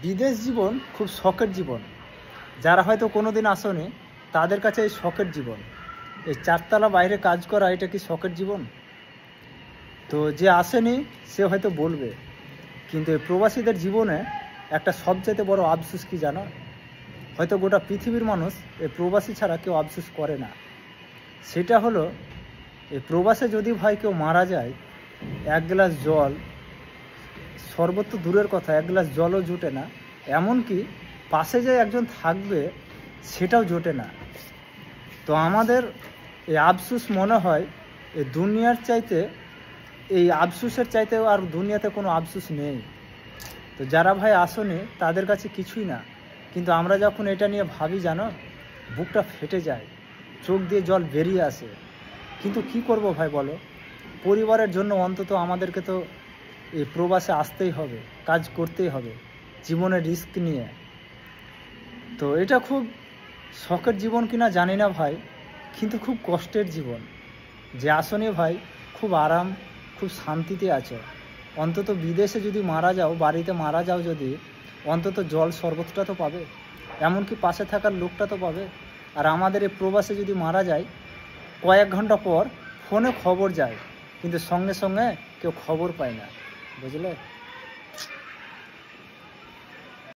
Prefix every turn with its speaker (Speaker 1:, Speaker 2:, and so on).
Speaker 1: বিদেশ জীবন খুব শখের জীবন। যারা হয়তো কোনো দিন আসেনি তাদের কাছে এই শখের জীবন। এই চারতলা বাইরে কাজ করা এটা কি শখের জীবন? তো যে আসেনি সে হয়তো বলবে, কিন্তু এই প্রবাসীদের জীবনে একটা সবচেয়ে বড় আফসোস কি জানো? হয়তো গোটা পৃথিবীর মানুষ এই প্রবাসী ছাড়া কেউ আফসোস করে না। সেটা হলো, এই প্রবাসে যদি ভাই কেউ মারা যায়, এক গ্লাস জল, শরবত তো দূরের কথা, এক গ্লাস জলও জোটে না। এমনকি পাশে যে একজন থাকবে সেটাও জোটে না। তো আমাদের এই আফসোস মনে হয় এই দুনিয়ার চাইতে, এই আফসোসের চাইতেও আর দুনিয়াতে কোনো আফসোস নেই। তো যারা ভাই আসেনি তাদের কাছে কিছুই না, কিন্তু আমরা যখন এটা নিয়ে ভাবি জানো, বুকটা ফেটে যায়, চোখ দিয়ে জল বেরিয়ে আসে। কিন্তু কি করব ভাই বলো, পরিবারের জন্য অন্তত আমাদেরকে তো এই প্রবাসে আসতেই হবে, কাজ করতেই হবে, জীবনের রিস্ক নিয়ে। তো এটা খুব শখের জীবন কিনা জানি না ভাই, কিন্তু খুব কষ্টের জীবন। যে আসনে ভাই খুব আরাম, খুব শান্তিতে আছো। অন্তত বিদেশে যদি মারা যাও, বাড়িতে মারা যাও যদি, অন্তত জল শরবতটা তো পাবে, এমনকি পাশে থাকার লোকটা তো পাবে। আর আমাদের এই প্রবাসে যদি মারা যায়, কয়েক ঘন্টা পর ফোনে খবর যায়, কিন্তু সঙ্গে সঙ্গে কেউ খবর পায় না, বুঝলে।